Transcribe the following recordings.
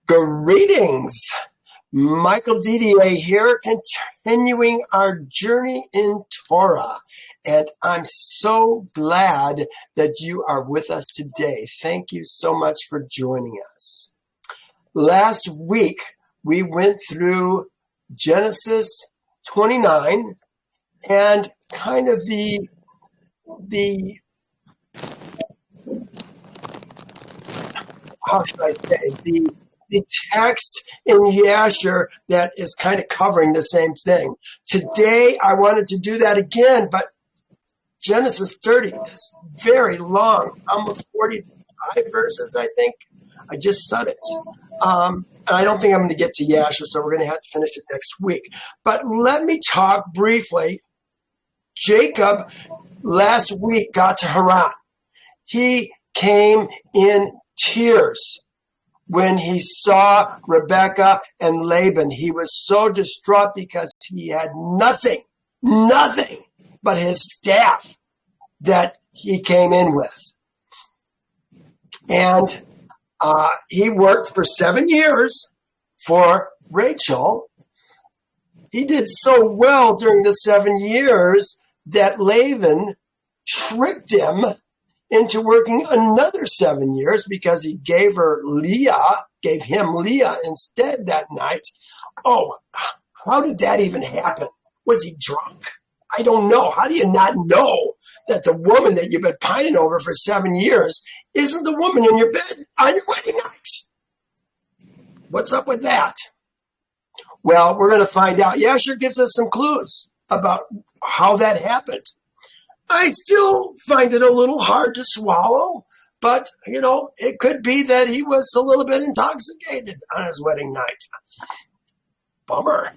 Greetings, Michael Didier here, continuing our journey in Torah. And I'm so glad that you are with us today. Thank you so much for joining us. Last week, we went through Genesis 29 and kind of the how should I say, the text in Yasher that is kind of covering the same thing. Today, I wanted to do that again, but Genesis 30 is very long, almost 45 verses, I think. I just said it. And I don't think I'm going to get to Yasher, so we're going to have to finish it next week. But let me talk briefly. Jacob last week got to Haran. He came in tears when he saw Rebekah and Laban. He was so distraught because he had nothing but his staff that he came in with. And he worked for 7 years for Rachel. He did so well during the 7 years that Laban tricked him into working another 7 years because he gave him Leah instead that night. Oh, how did that even happen? Was he drunk? I don't know. How do you not know that the woman that you've been pining over for 7 years isn't the woman in your bed on your wedding night? What's up with that? Well, we're going to find out. Yasher gives us some clues about how that happened. I still find it a little hard to swallow, but, it could be that he was a little bit intoxicated on his wedding night. Bummer.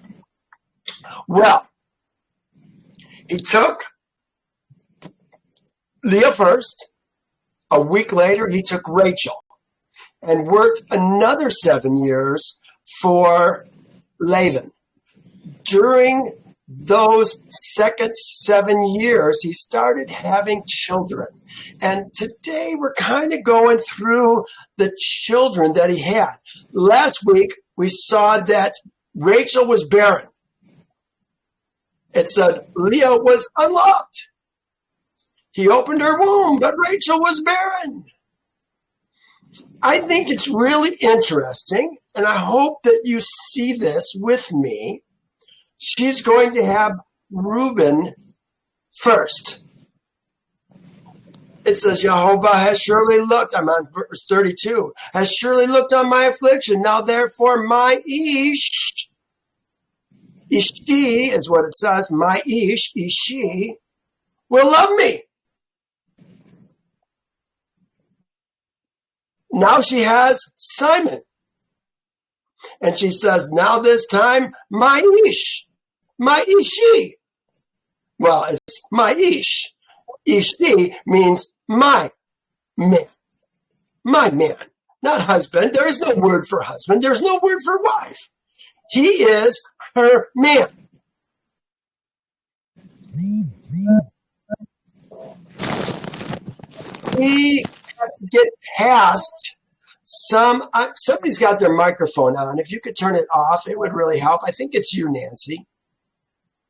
Well, he took Leah first. A week later, he took Rachel and worked another 7 years for Laban. During those second 7 years, he started having children. And today we're kind of going through the children that he had. Last week, we saw that Rachel was barren. It said Leah was unloved. He opened her womb, but Rachel was barren. I think it's really interesting, and I hope that you see this with me. She's going to have Reuben first. It says, Jehovah has surely looked, I'm on verse 32, has surely looked on my affliction. Now therefore my Ishi is what it says, my Ishi, will love me. Now she has Simon. And she says, now this time, my Ishi. Well, it's my Ish. Ishi means my man. My man, not husband. There is no word for husband. There's no word for wife. He is her man. We have to get past somebody's got their microphone on. If you could turn it off, it would really help. I think it's you, Nancy.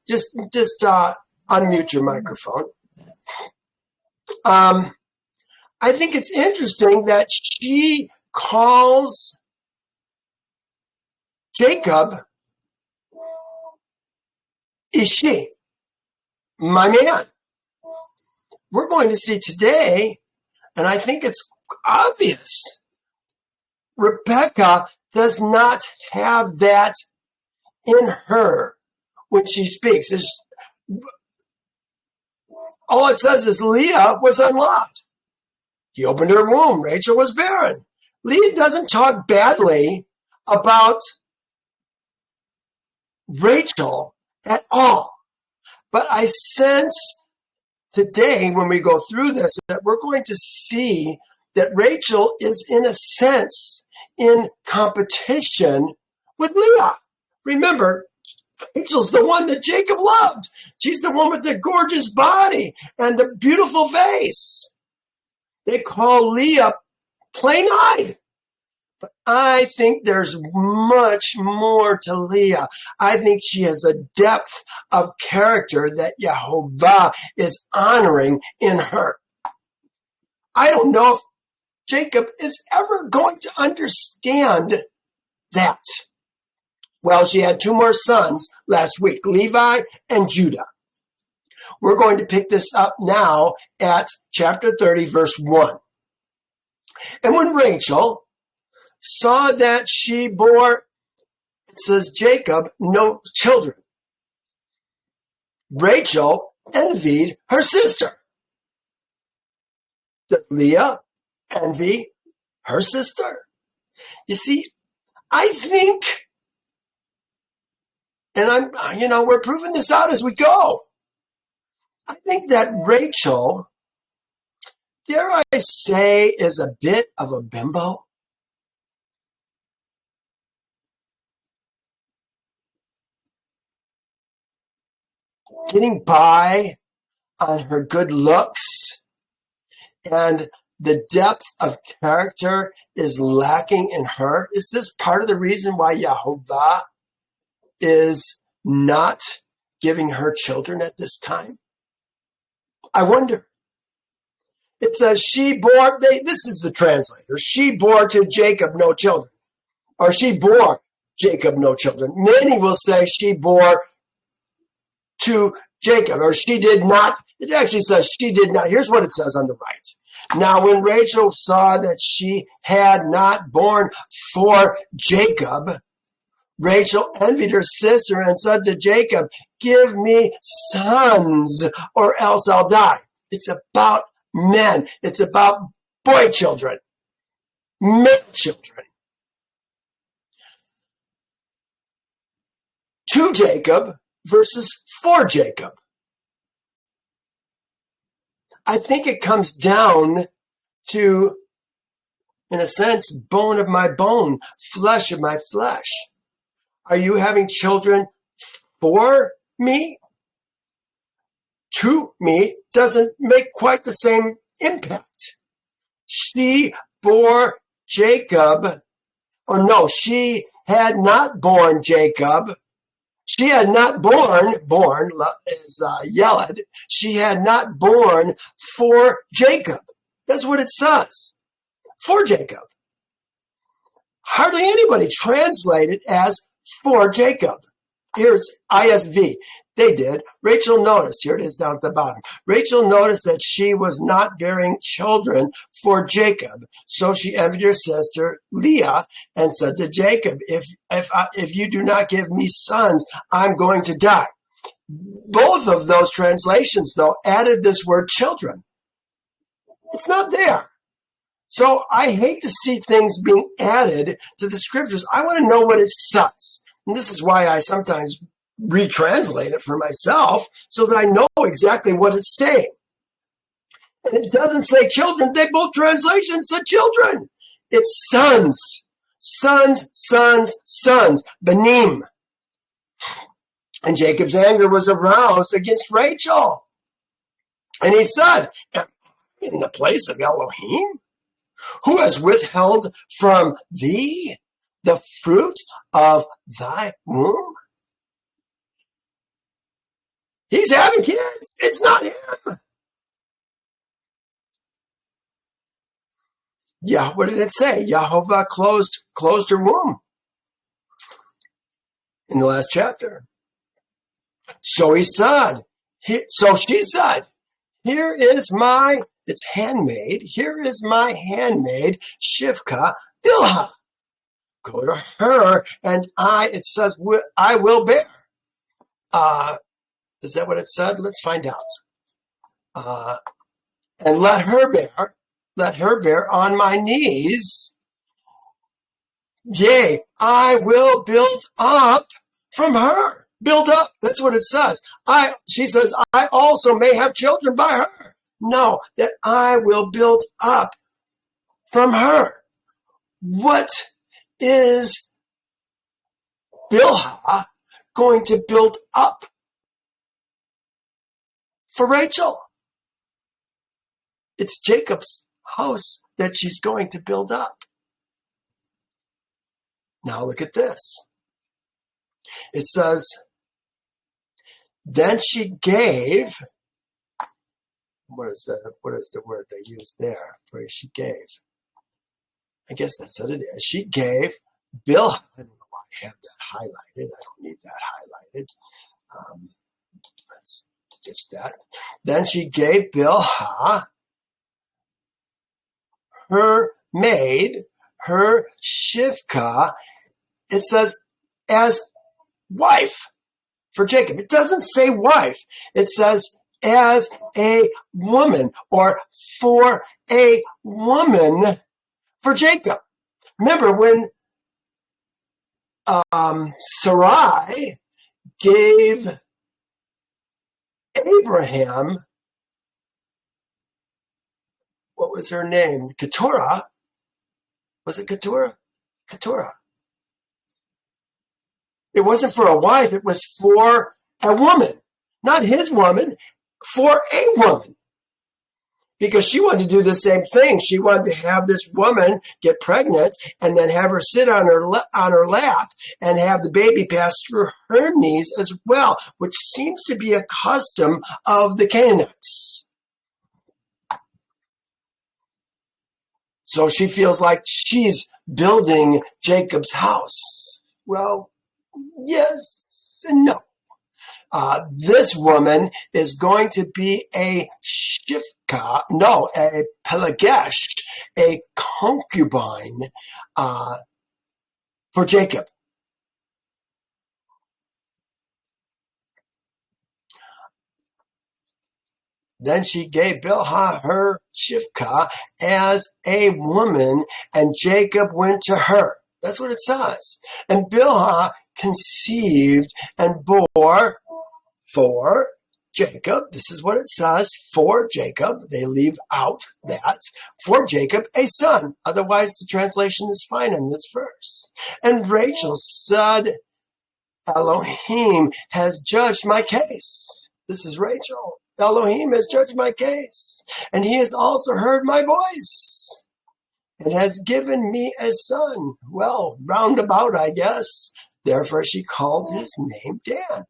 Just unmute your microphone. I think it's interesting that she calls Jacob Ishi, my man. We're going to see today, and I think it's obvious, Rebekah does not have that in her when she speaks. All it says is Leah was unloved. He opened her womb. Rachel was barren. Leah doesn't talk badly about Rachel at all. But I sense today when we go through this that we're going to see that Rachel is in a sense in competition with Leah. Remember, Rachel's the one that Jacob loved. She's the one with the gorgeous body and the beautiful face. They call Leah plain-eyed. I think there's much more to Leah. I think she has a depth of character that Yehovah is honoring in her. I don't know if Jacob is ever going to understand that. Well, she had two more sons last week, Levi and Judah. We're going to pick this up now at chapter 30, verse 1. And when Rachel saw that she bore, it says Jacob, no children, Rachel envied her sister. Does Leah envy her sister? You see, I think, and we're proving this out as we go. I think that Rachel, dare I say, is a bit of a bimbo. Getting by on her good looks, and the depth of character is lacking in her. Is this part of the reason why Yehovah is not giving her children at this time? I wonder. It says she bore, this is the translator, she bore to Jacob no children. Or she bore Jacob no children. Many will say she bore to Jacob, or she did not. It actually says she did not. Here's what it says on the right. Now, when Rachel saw that she had not borne for Jacob, Rachel envied her sister and said to Jacob, "Give me sons, or else I'll die." It's about men. It's about boy children, male children. To Jacob versus for Jacob. I think it comes down to, in a sense, bone of my bone, flesh of my flesh. Are you having children for me? To me doesn't make quite the same impact. She bore Jacob, or no, she had not born Jacob. She had not born is Yeled. She had not born for Jacob. That's what it says. For Jacob. Hardly anybody translated as for Jacob. Here's ISV. They did. Rachel noticed, here it is down at the bottom. Rachel noticed that she was not bearing children for Jacob. So she envied her sister Leah and said to Jacob, if you do not give me sons, I'm going to die. Both of those translations, though, added this word children. It's not there. So I hate to see things being added to the scriptures. I want to know what it says. And this is why I sometimes retranslate it for myself so that I know exactly what it's saying. And it doesn't say children. Both translations said children. It's sons. Sons, sons, sons. Benim. And Jacob's anger was aroused against Rachel. And he said, in the place of Elohim, who has withheld from thee the fruit of thy womb? He's having kids. It's not him. Yeah, what did it say? Yehovah closed her womb in the last chapter. So he said, so she said, here is my, it's handmaid, here is my handmaid, Shivka Bilhah. Go to her, and it says, I will bear. Is that what it said? Let's find out. And let her bear on my knees. Yea, I will build up from her. Build up. That's what it says. She says, I also may have children by her. No, that I will build up from her. What is Bilhah going to build up for Rachel? It's Jacob's house that she's going to build up. Now look at this. It says, then she gave, what is the word they use there for she gave? I guess that's what it is. She gave Bilhah. I don't know why I have that highlighted. I don't need that highlighted. Let's ditch that. Then she gave Bilhah her maid, her Shivka. It says as wife for Jacob. It doesn't say wife. It says as a woman or for a woman for Jacob. Remember when Sarai gave Abraham, what was her name? Keturah. Was it Keturah? Keturah. It wasn't for a wife. It was for a woman. Not his woman, for a woman. Because she wanted to do the same thing. She wanted to have this woman get pregnant and then have her sit on her lap and have the baby pass through her knees as well, which seems to be a custom of the Canaanites. So she feels like she's building Jacob's house. Well, yes and no. This woman is going to be a Shivka, a Pelegesh, a concubine for Jacob. Then she gave Bilhah her Shivka as a woman, and Jacob went to her. That's what it says. And Bilhah conceived and bore for Jacob. This is what it says, for Jacob. They leave out that. For Jacob, a son. Otherwise, the translation is fine in this verse. And Rachel said, Elohim has judged my case. This is Rachel. Elohim has judged my case. And he has also heard my voice. And has given me a son. Well, roundabout, I guess. Therefore, she called his name Dan.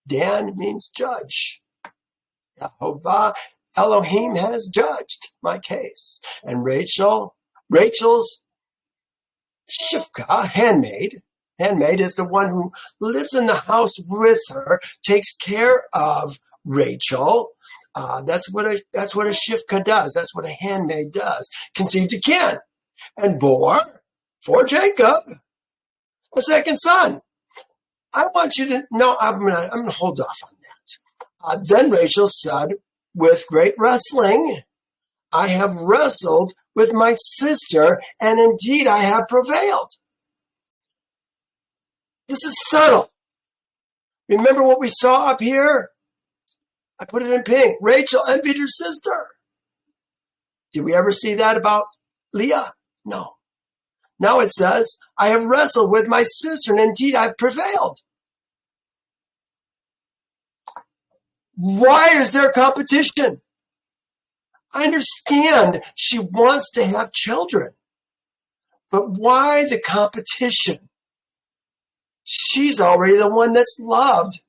Dan means judge. Yehovah, Elohim has judged my case. And Rachel's Shivka, handmaid is the one who lives in the house with her, takes care of Rachel. That's what a Shivka does. That's what a handmaid does. Conceived again and bore for Jacob a second son. I want you to know, I'm going to hold off on that. Then Rachel said, with great wrestling, I have wrestled with my sister, and indeed I have prevailed. This is subtle. Remember what we saw up here? I put it in pink. Rachel envied her sister. Did we ever see that about Leah? No. Now it says, I have wrestled with my sister, and indeed I've prevailed. Why is there competition? I understand she wants to have children, but why the competition? She's already the one that's loved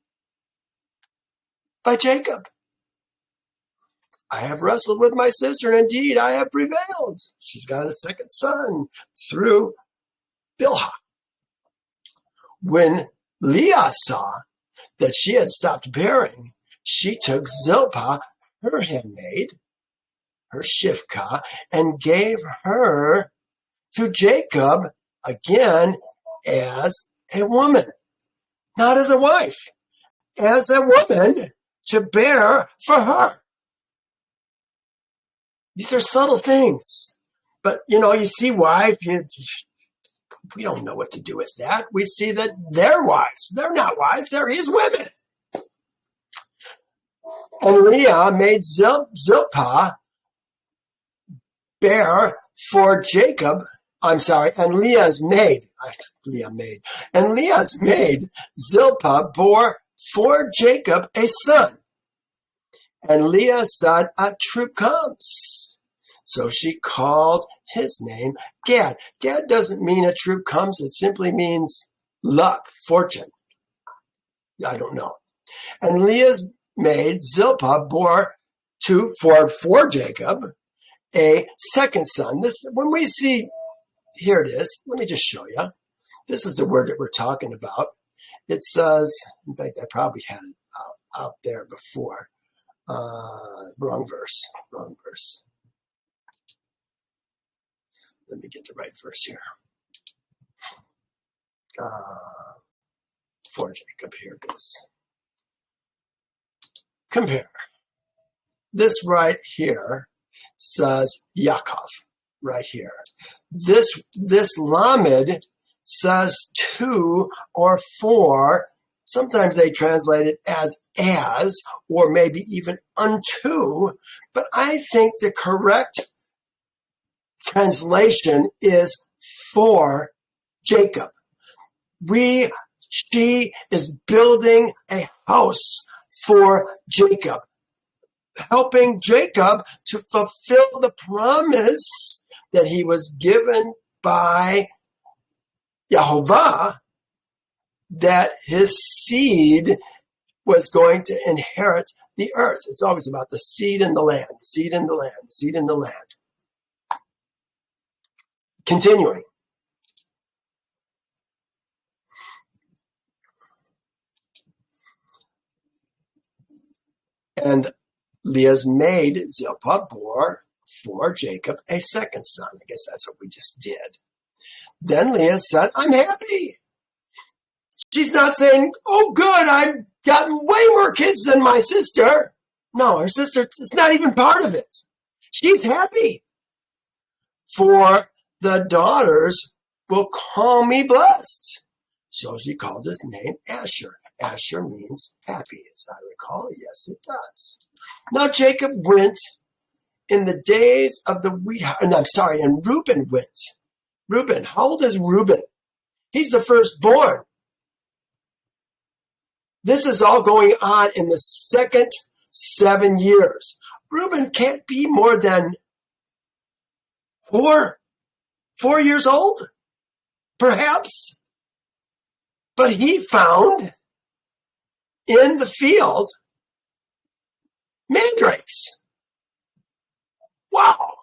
by Jacob. I have wrestled with my sister, and indeed I have prevailed. She's got a second son through Bilhah. When Leah saw that she had stopped bearing, she took Zilpah, her handmaid, her Shivka, and gave her to Jacob again as a woman, not as a wife, as a woman to bear for her. These are subtle things, but you see wife, we don't know what to do with that. We see that they're wives. They're not wives. They're his women. And Leah made Zilpah bear for Jacob. And Leah's maid, Zilpah bore for Jacob a son. And Leah said, a troop comes. So she called his name Gad. Gad doesn't mean a troop comes. It simply means luck, fortune. I don't know. And Leah's maid Zilpah bore for Jacob a second son. This, when we see, here it is. Let me just show you. This is the word that we're talking about. It says, in fact, I probably had it out there before. Wrong verse. Let me get the right verse here. For Jacob, here it is. Compare. This right here says Yaakov, right here. This Lamed says two or four. Sometimes they translate it as, or maybe even unto. But I think the correct translation is for Jacob. She is building a house for Jacob, helping Jacob to fulfill the promise that he was given by Yehovah, that his seed was going to inherit the earth. It's always about the seed in the land, the seed in the land, the seed in the land. Continuing. And Leah's maid Zilpah bore for Jacob a second son. I guess that's what we just did. Then Leah said, I'm happy. She's not saying, oh, good, I've gotten way more kids than my sister. No, her sister, it's not even part of it. She's happy. For the daughters will call me blessed. So she called his name Asher. Asher means happy, as I recall. Yes, it does. Now Jacob went in the days of the wheat. And Reuben went. Reuben, how old is Reuben? He's the firstborn. This is all going on in the second 7 years. Reuben can't be more than 4 years old, perhaps. But he found in the field mandrakes. Wow.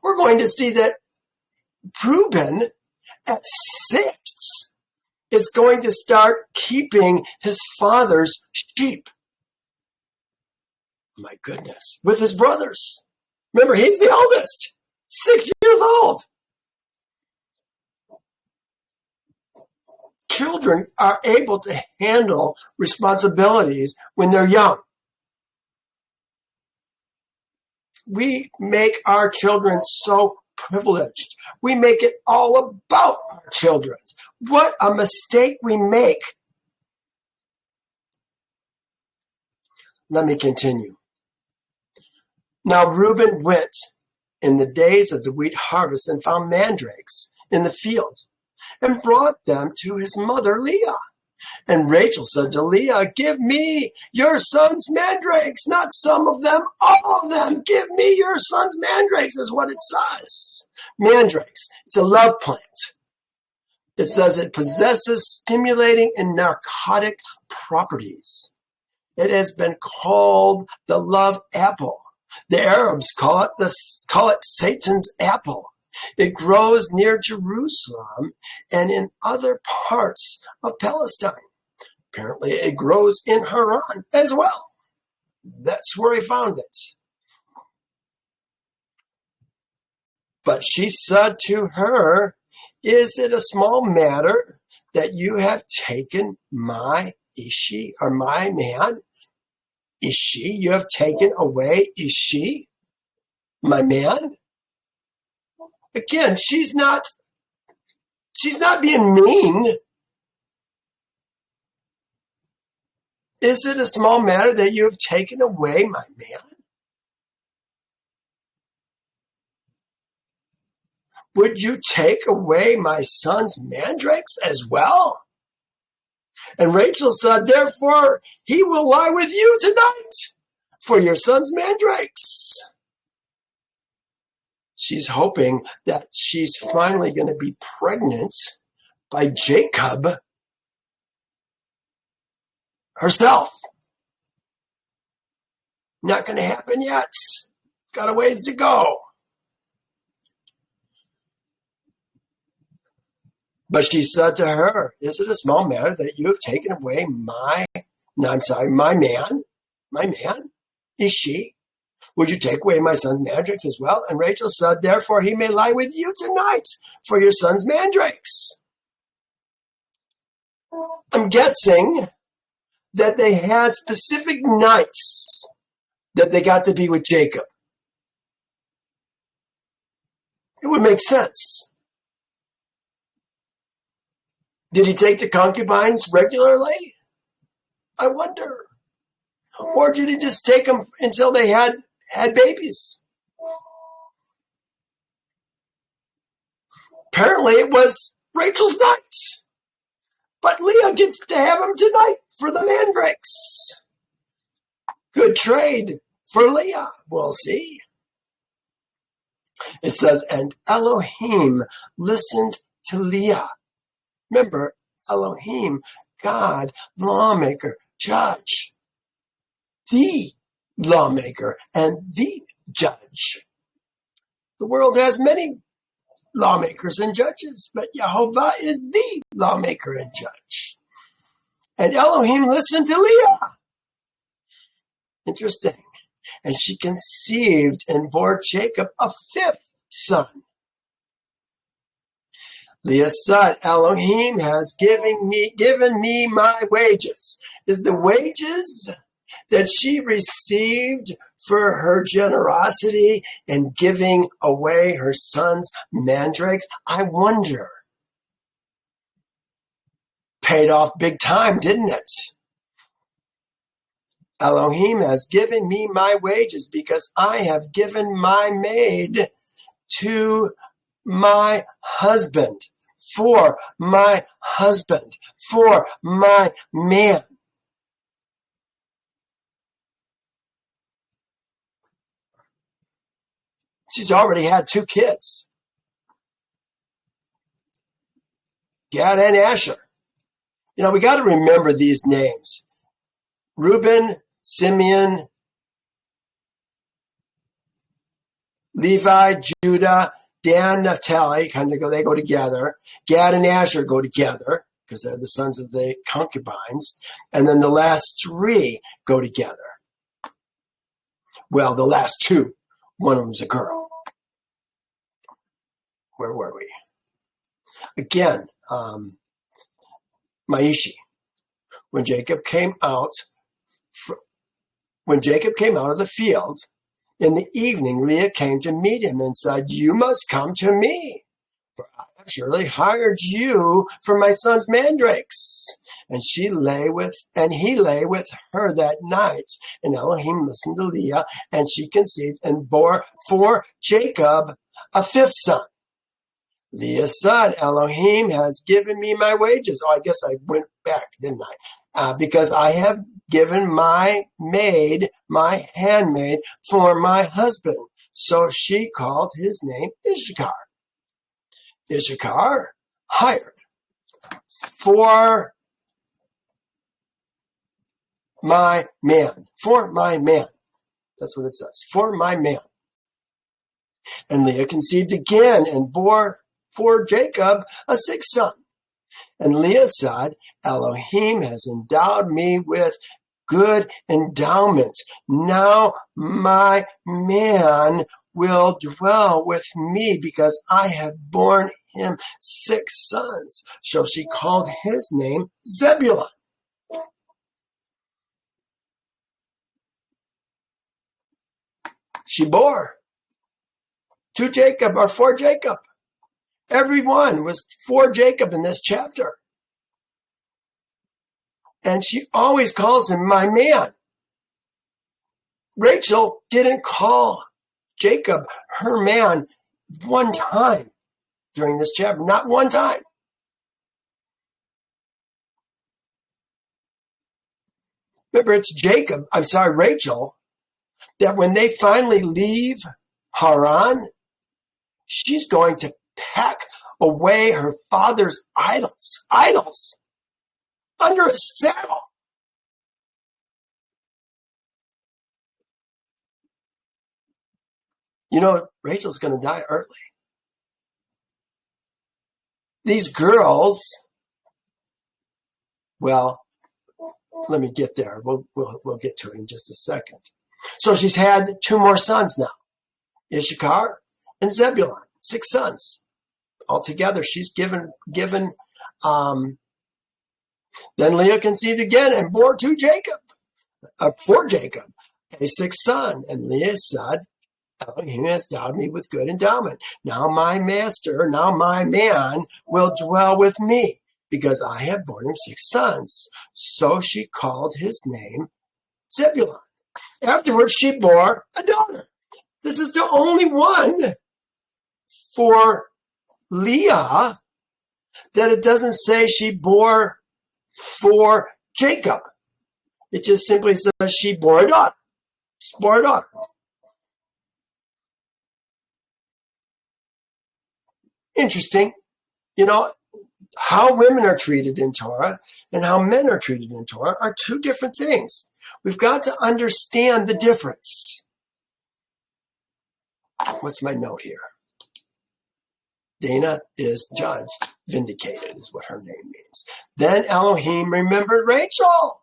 We're going to see that Reuben at 6 is going to start keeping his father's sheep. My goodness, with his brothers. Remember, he's the oldest, 6 years old. Children are able to handle responsibilities when they're young. We make our children so privileged. We make it all about our children. What a mistake we make. Let me continue. Now Reuben went in the days of the wheat harvest and found mandrakes in the field and brought them to his mother Leah. And Rachel said to Leah, give me your son's mandrakes, not some of them, all of them. Give me your son's mandrakes is what it says. Mandrakes, it's a love plant. It says it possesses stimulating and narcotic properties. It has been called the love apple. The Arabs call it Satan's apple. It grows near Jerusalem and in other parts of Palestine. Apparently, it grows in Haran as well. That's where he found it. But she said to her, is it a small matter that you have taken my Ishi, or my man? Ishi, you have taken away Ishi, my man? Again, she's not being mean. Is it a small matter that you have taken away my man? Would you take away my son's mandrakes as well? And Rachel said, therefore, he will lie with you tonight. for your son's mandrakes. She's hoping that she's finally going to be pregnant by Jacob herself. Not going to happen yet. Got a ways to go. But she said to her, is it a small matter that you have taken away my man? My man? Is she? Would you take away my son's mandrakes as well? And Rachel said, therefore he may lie with you tonight for your son's mandrakes. I'm guessing that they had specific nights that they got to be with Jacob. It would make sense. Did he take the concubines regularly? I wonder. Or did he just take them until they had babies? Apparently it was Rachel's night. But Leah gets to have them tonight for the mandrakes. Good trade for Leah. We'll see. It says, and Elohim listened to Leah. Remember, Elohim, God, lawmaker, judge. The lawmaker and the judge. The world has many lawmakers and judges, but Jehovah is the lawmaker and judge. And Elohim listened to Leah. Interesting. And she conceived and bore Jacob a fifth son. Leah said, Elohim has given me my wages. Is the wages that she received for her generosity in giving away her son's mandrakes? I wonder. Paid off big time, didn't it? Elohim has given me my wages because I have given my maid to my husband, for my husband, for my man. She's already had 2 kids, Gad and Asher. You know, we got to remember these names. Reuben, Simeon, Levi, Judah, Dan, Naphtali, they go together. Gad and Asher go together because they're the sons of the concubines. And then the last 3 go together. Well, the last 2. One of them's a girl. Where were we? Again, Maishi. When Jacob came out of the field, in the evening, Leah came to meet him and said, you must come to me, for I have surely hired you for my son's mandrakes. And he lay with her that night. And Elohim listened to Leah, and she conceived and bore for Jacob a 5th son. Leah said, Elohim has given me my wages. Oh, I guess I went back, didn't I? Because I have given my maid, my handmaid, for my husband. So she called his name Issachar. Issachar, hired for my man. For my man. That's what it says. For my man. And Leah conceived again and bore for Jacob a 6th son. And Leah said, Elohim has endowed me with good endowments. Now my man will dwell with me because I have borne him 6 sons. So she called his name Zebulun. She bore for Jacob. Everyone was for Jacob in this chapter. And she always calls him my man. Rachel didn't call Jacob her man one time during this chapter. Not one time. Remember, it's Rachel that when they finally leave Haran, she's going to pack away her father's idols under a saddle. You know, Rachel's going to die early. These girls, well, let me get there. We'll get to it in just a second. So she's had 2 more sons now, Issachar and Zebulun, 6 sons. Altogether, she's given. Then Leah conceived again and bore for Jacob, a 6th son. And Leah said, Elohim has endowed me with good endowment. Now my master, now my man will dwell with me, because I have borne him 6 sons. So she called his name Zebulun. Afterwards, she bore a daughter. This is the only one for Leah that it doesn't say she bore for Jacob. It just simply says she bore a daughter. She bore a daughter. Interesting. You know, how women are treated in Torah and how men are treated in Torah are 2 different things. We've got to understand the difference. What's my note here? Dana is judged, vindicated is what her name means. Then Elohim remembered Rachel.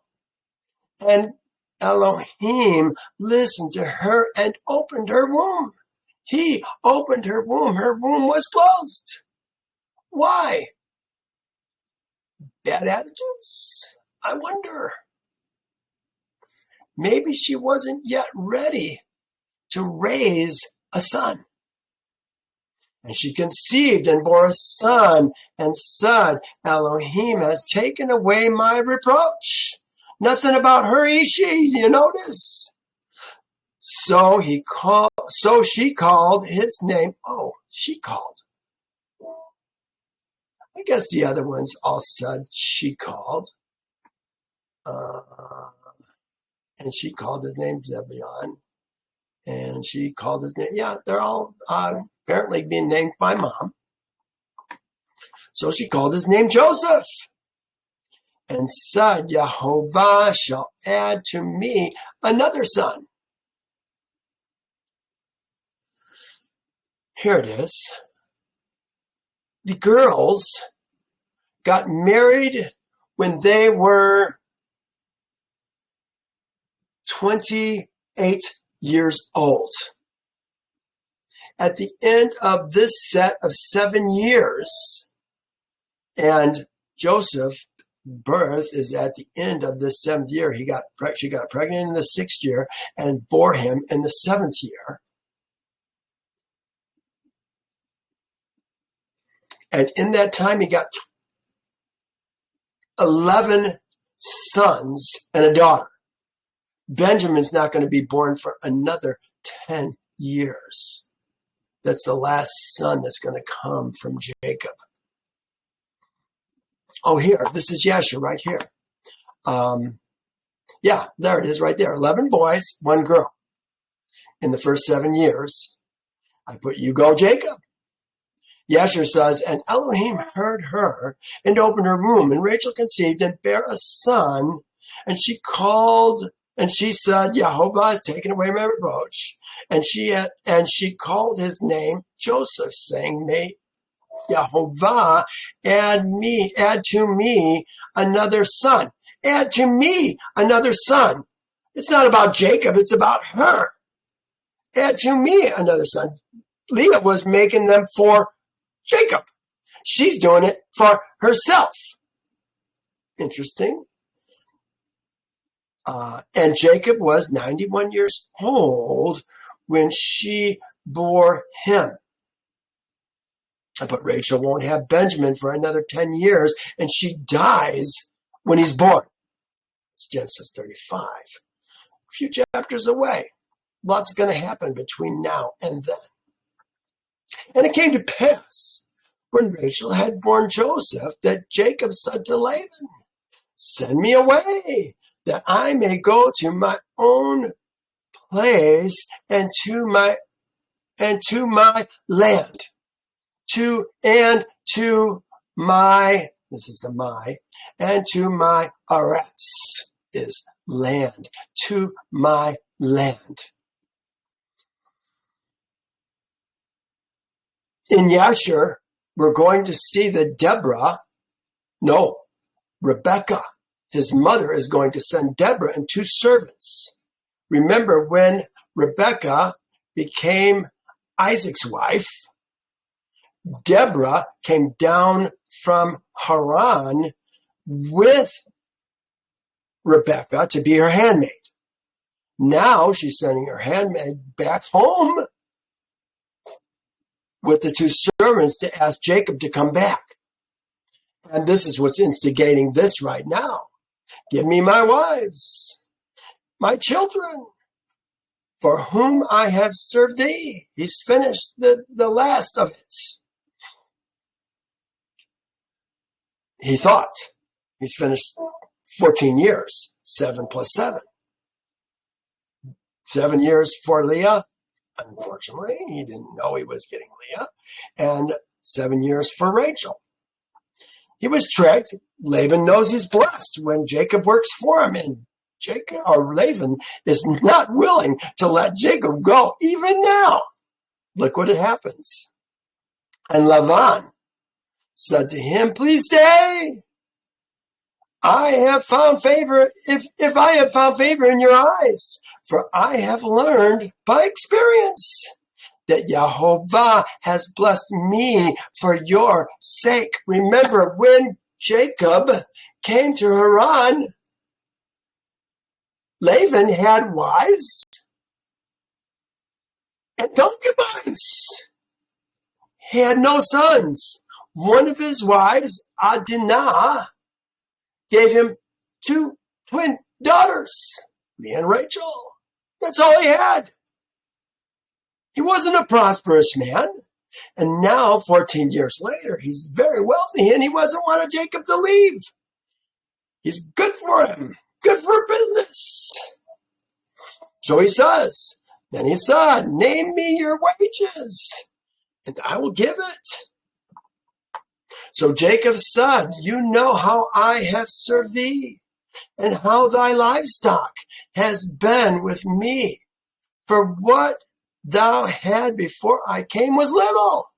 And Elohim listened to her and opened her womb. He opened her womb. Her womb was closed. Why? Bad attitudes? I wonder. Maybe she wasn't yet ready to raise a son. And she conceived and bore a son and said, Elohim has taken away my reproach. Nothing about her, Ishi, you notice? So she called his name. Oh, she called. I guess the other ones all said she called. And she called his name Zebulun. And she called his name. Yeah, they're all apparently being named by mom. So she called his name Joseph. And said, Yehovah shall add to me another son. Here it is. The girls got married when they were 28 years old. At the end of this set of 7 years, and Joseph's birth is at the end of this 7th year. She got pregnant in the 6th year and bore him in the 7th year. And in that time, he got 11 sons and a daughter. Benjamin's not going to be born for another 10 years. That's the last son that's going to come from Jacob. Oh, here, this is Yeshua right here. Yeah, there it is right there. 11 boys, 1 girl. In the first 7 years, I put you go Jacob. Yeshua says, and Elohim heard her and opened her womb, and Rachel conceived and bare a son, and she said, Yehovah has taken away my reproach. And she called his name Joseph, saying, may Yehovah add to me another son. Add to me another son. It's not about Jacob, it's about her. Add to me another son. Leah was making them for Jacob. She's doing it for herself. Interesting. And Jacob was 91 years old when she bore him. But Rachel won't have Benjamin for another 10 years, and she dies when he's born. It's Genesis 35. A few chapters away. Lots going to happen between now and then. And it came to pass, when Rachel had borne Joseph, that Jacob said to Laban, send me away, that I may go to my own place and to my land. To my, this is the my, and to my aretz is land. To my land. In Yasher, we're going to see that Rebecca, his mother, is going to send Deborah and 2 servants. Remember, when Rebecca became Isaac's wife, Deborah came down from Haran with Rebecca to be her handmaid. Now she's sending her handmaid back home with the 2 servants to ask Jacob to come back. And this is what's instigating this right now. Give me my wives, my children, for whom I have served thee. He's finished the last of it. He thought he's finished 14 years, 7 plus 7. 7 years for Leah. Unfortunately, he didn't know he was getting Leah. And 7 years for Rachel. He was tricked. Laban knows he's blessed when Jacob works for him. And Laban is not willing to let Jacob go, even now. Look what happens. And Laban said to him, please stay. I have found favor, if I have found favor in your eyes, for I have learned by experience that Yehovah has blessed me for your sake. Remember, when Jacob came to Haran, Laban had wives and concubines. He had no sons. One of his wives, Adinah, gave him 2 twin daughters, Leah and Rachel. That's all he had. He wasn't a prosperous man. And now, 14 years later, he's very wealthy and he wasn't wanting Jacob to leave. He's good for him. Good for business. So he says, then he said, name me your wages and I will give it. So Jacob said, you know how I have served thee and how thy livestock has been with me. For what thou had before I came was little,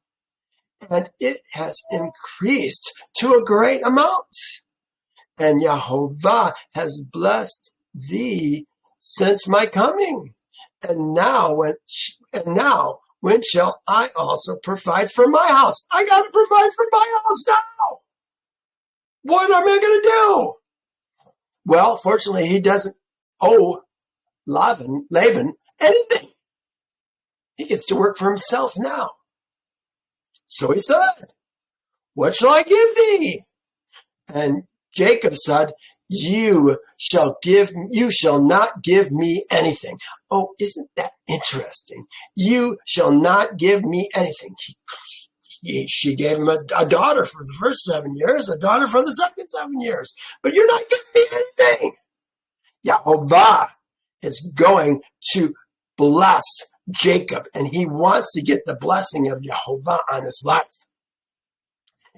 and it has increased to a great amount. And Yehovah has blessed thee since my coming. And now when shall I also provide for my house? I got to provide for my house now. What am I going to do? Well, fortunately, he doesn't owe Laban anything. He gets to work for himself now. So he said, what shall I give thee? And Jacob said, you shall not give me anything. Oh, isn't that interesting? You shall not give me anything. She gave him a daughter for the first 7 years, a daughter for the second 7 years. But you're not giving me anything. Yehovah is going to bless Jacob, and he wants to get the blessing of Yehovah on his life.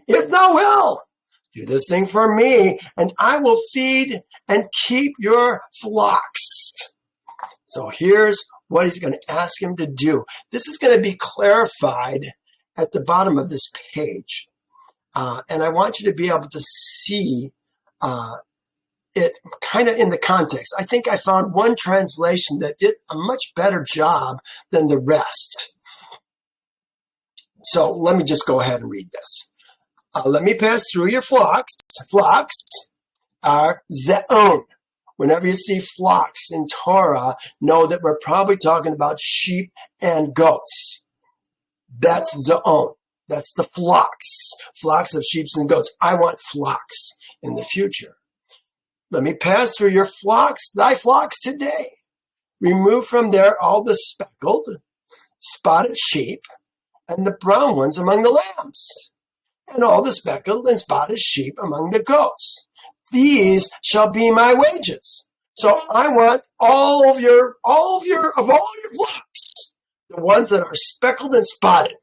If thou wilt, do this thing for me, and I will feed and keep your flocks. So here's what he's going to ask him to do. This is going to be clarified at the bottom of this page. And I want you to be able to see it kind of in the context. I think I found one translation that did a much better job than the rest. So let me just go ahead and read this. Let me pass through your flocks. Flocks are ze'on. Whenever you see flocks in Torah, know that we're probably talking about sheep and goats. That's ze'on. That's the flocks. Flocks of sheep and goats. I want flocks in the future. Let me pass through your flocks, thy flocks today. Remove from there all the speckled, spotted sheep, and the brown ones among the lambs, and all the speckled and spotted sheep among the goats. These shall be my wages So I want all of your flocks, the ones that are speckled and spotted,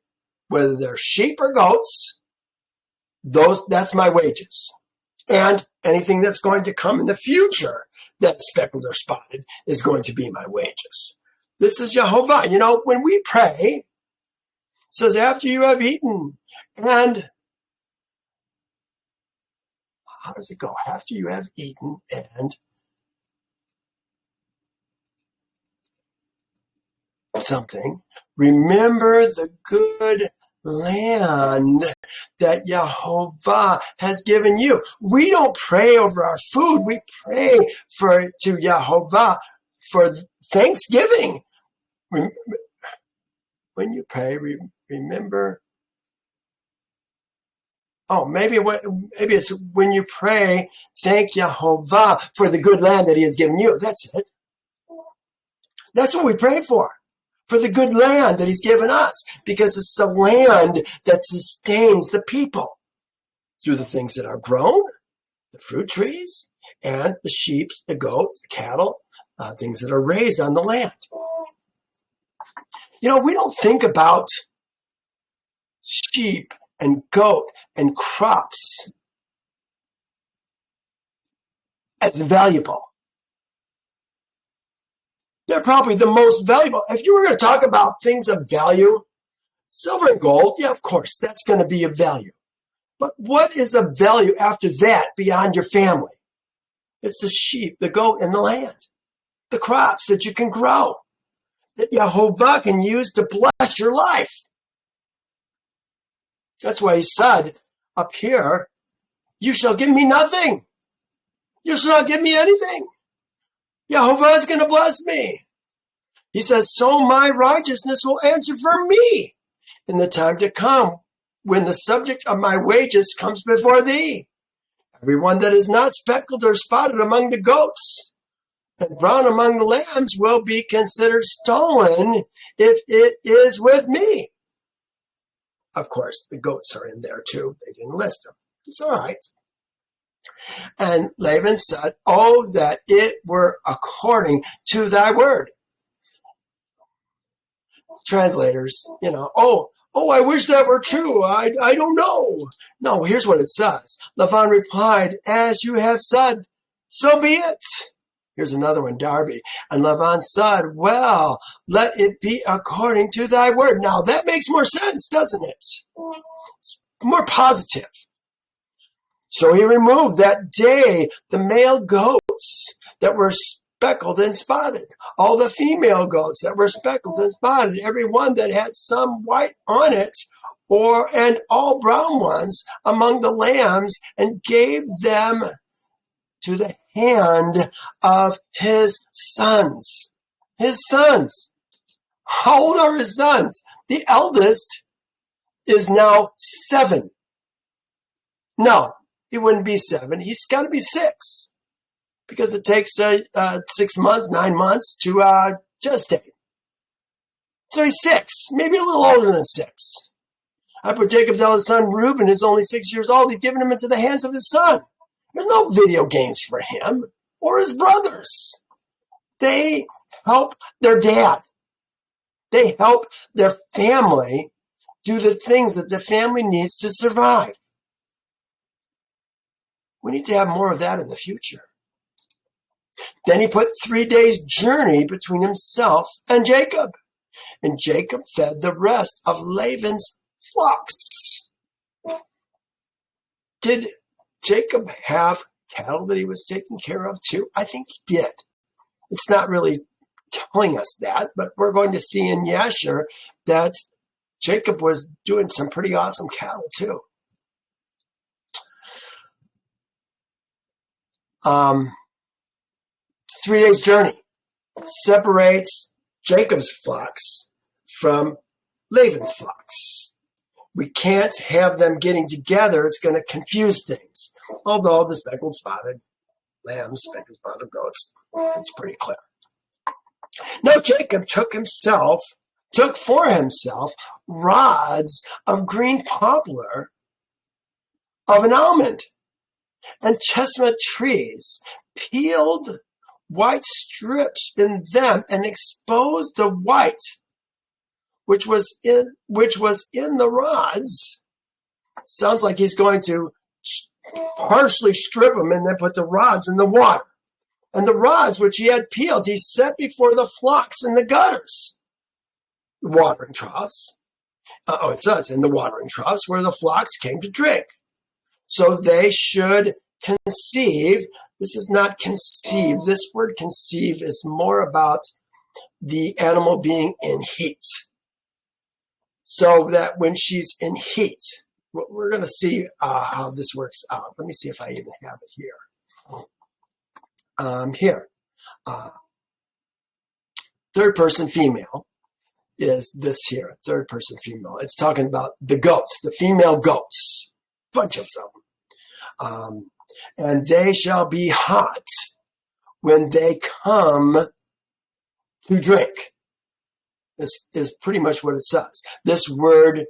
whether they're sheep or goats, that's my wages. And anything that's going to come in the future that's speckled or spotted is going to be my wages. This is Jehovah. When we pray, it says, after you have eaten, and how does it go? After you have eaten and something, remember the good land that Jehovah has given you. We don't pray over our food. We pray to Jehovah for thanksgiving. When you pray, remember. Oh, maybe it's when you pray, thank Jehovah for the good land that he has given you. That's it. That's what we pray for the good land that he's given us, because it's the land that sustains the people through the things that are grown, the fruit trees, and the sheep, the goats, the cattle, things that are raised on the land. We don't think about sheep and goat and crops as valuable. They're probably the most valuable. If you were going to talk about things of value, silver and gold, yeah, of course, that's going to be of value. But what is of value after that beyond your family? It's the sheep, the goat, and the land. The crops that you can grow, that Jehovah can use to bless your life. That's why he said up here, you shall give me nothing. You shall not give me anything. Jehovah is going to bless me. He says, so my righteousness will answer for me in the time to come, when the subject of my wages comes before thee. Everyone that is not speckled or spotted among the goats and brown among the lambs will be considered stolen if it is with me. Of course, the goats are in there too. They didn't list them. It's all right. And Laban said, oh, that it were according to thy word. Translators, I wish that were true. I don't know. No, here's what it says. Laban replied, as you have said, so be it. Here's another one, Darby. And Laban said, well, let it be according to thy word. Now, that makes more sense, doesn't it? It's more positive. So he removed that day the male goats that were speckled and spotted, all the female goats that were speckled and spotted, every one that had some white on it, and all brown ones among the lambs, and gave them to the hand of his sons. His sons. How old are his sons? The eldest is now 7. No, he wouldn't be 7. He's got to be 6, because it takes 6 months, 9 months to gestate. So he's 6, maybe a little older than 6. I put Jacob's eldest son, Reuben, is only 6 years old. He's given him into the hands of his son. There's no video games for him or his brothers. They help their dad. They help their family do the things that the family needs to survive. We need to have more of that in the future. Then he put 3 days' journey between himself and Jacob. And Jacob fed the rest of Laban's flocks. Did Jacob have cattle that he was taking care of too? I think he did. It's not really telling us that, but we're going to see in Yasher that Jacob was doing some pretty awesome cattle too. 3 days journey separates Jacob's flocks from Laban's flocks. We can't have them getting together. It's going to confuse things. Although the speckled spotted lambs, speckled spotted goats, it's pretty clear. Now Jacob took for himself rods of green poplar, of an almond, and chestnut trees, peeled white strips in them and exposed the white which was in the rods. Sounds like he's going to partially strip them and then put the rods in the water. And the rods which he had peeled, he set before the flocks in the gutters, the watering troughs. It says in the watering troughs where the flocks came to drink. So they should conceive. This is not conceive. This word conceive is more about the animal being in heat. So that when she's in heat, we're going to see how this works out. Let me see if I even have it here. Third person female is this here, third person female. It's talking about the goats, the female goats, bunch of them. And they shall be hot when they come to drink. This is pretty much what it says. This word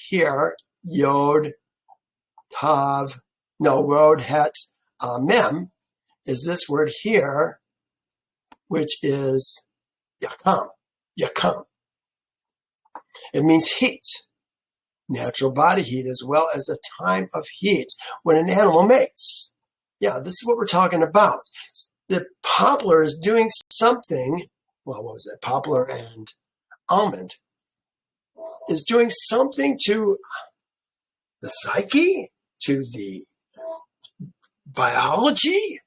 here, yod, tav, rod, het, mem, is this word here, which is yakam. It means heat, natural body heat, as well as a time of heat when an animal mates. Yeah, this is what we're talking about. The poplar is doing something. Well, what was that? Poplar and almond is doing something to the psyche, to the biology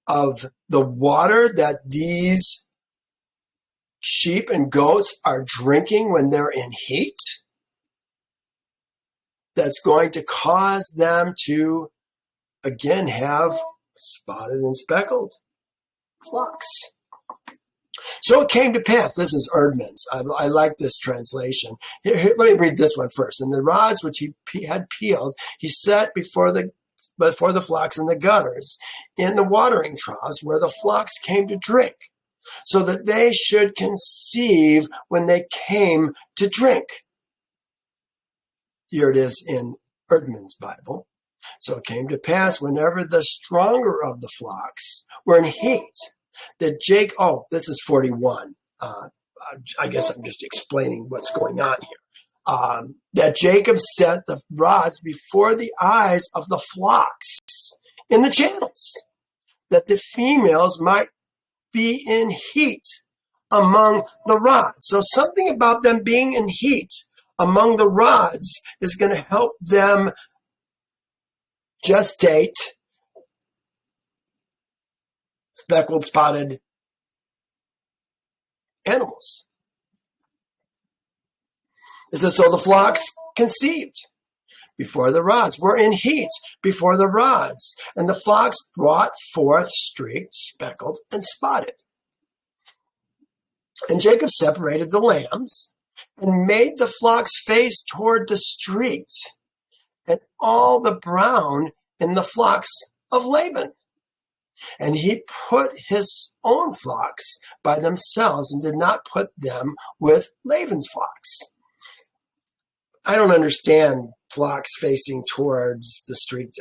of the water that these sheep and goats are drinking when they're in heat. That's going to cause them to, again, have spotted and speckled flocks. So it came to pass. This is Erdman's. I like this translation. Here, let me read this one first. And the rods which he had peeled, he set before the flocks in the gutters, in the watering troughs where the flocks came to drink, so that they should conceive when they came to drink. Here it is in Erdman's Bible. So it came to pass whenever the stronger of the flocks were in heat, that this is 41. I guess I'm just explaining what's going on here. That Jacob set the rods before the eyes of the flocks in the channels, that the females might be in heat among the rods. So something about them being in heat among the rods is going to help them gestate speckled, spotted animals. It says, so the flocks conceived before the rods, were in heat before the rods, and the flocks brought forth streaked, speckled, and spotted. And Jacob separated the lambs and made the flocks face toward the streaked, and all the brown in the flocks of Laban. And he put his own flocks by themselves and did not put them with Laban's flocks. I don't understand flocks facing towards the street.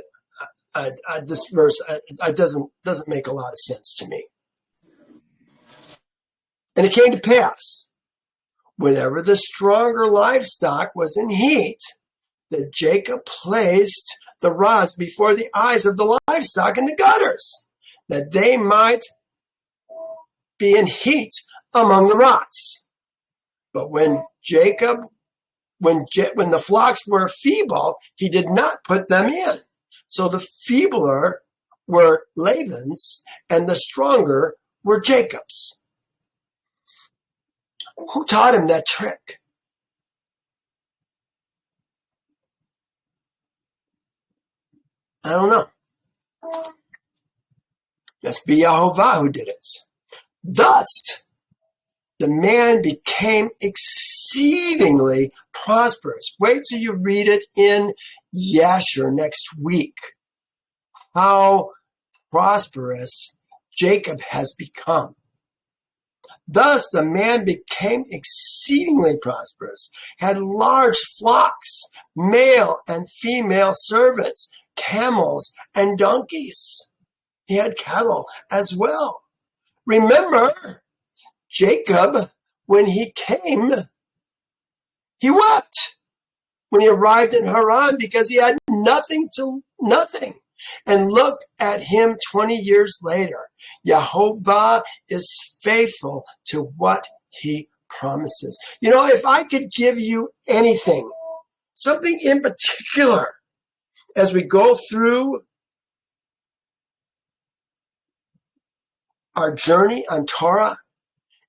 This verse doesn't make a lot of sense to me. And it came to pass, whenever the stronger livestock was in heat, that Jacob placed the rods before the eyes of the livestock in the gutters, that they might be in heat among the rods. But when the flocks were feeble, he did not put them in. So the feebler were Laban's, and the stronger were Jacob's. Who taught him that trick? I don't know. Must be Yehovah who did it. Thus, the man became exceedingly prosperous. Wait till you read it in Yasher next week. How prosperous Jacob has become. Thus the man became exceedingly prosperous, had large flocks, male and female servants, camels and donkeys. he had cattle as well. Remember, Jacob, when he came, he wept when he arrived in Haran because he had nothing. And looked at him 20 years later. Jehovah is faithful to what he promises. You know, if I could give you anything, something in particular, as we go through our journey on Torah,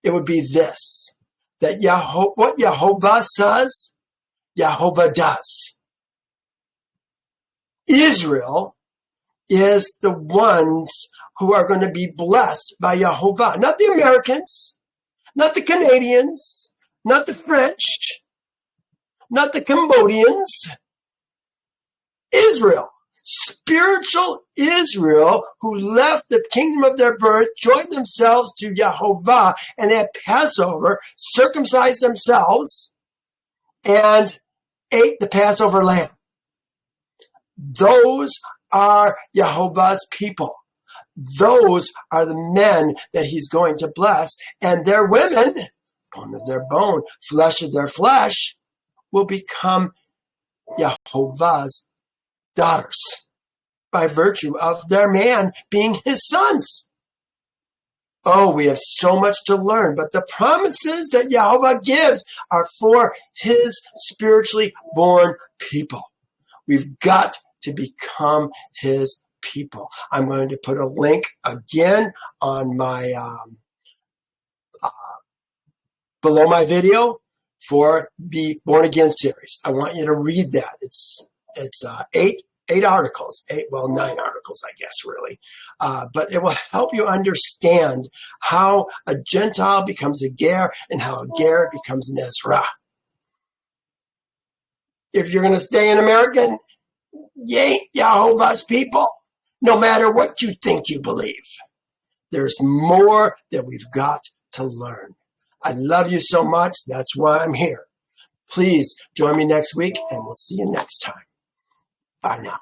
it would be this, that what Jehovah says, Jehovah does. Israel is the ones who are going to be blessed by Jehovah, not the Americans, not the Canadians, not the French, not the Cambodians. Israel, spiritual Israel, who left the kingdom of their birth, joined themselves to Jehovah, and at Passover circumcised themselves and ate the Passover lamb. Those are Jehovah's people. Those are the men that he's going to bless, and their women, bone of their bone, flesh of their flesh, will become Jehovah's daughters by virtue of their man being his sons. Oh, we have so much to learn, but the promises that Jehovah gives are for his spiritually born people. We've got to become his people. I'm going to put a link again on my below my video for the Born Again series. I want you to read that. It's eight articles, 9 articles, I guess, really. But it will help you understand how a Gentile becomes a Ger and how a Ger becomes an Ezra. If you're going to stay an American, you ain't Jehovah's people, no matter what you think you believe. There's more that we've got to learn. I love you so much. That's why I'm here. Please join me next week, and we'll see you next time. Bye now.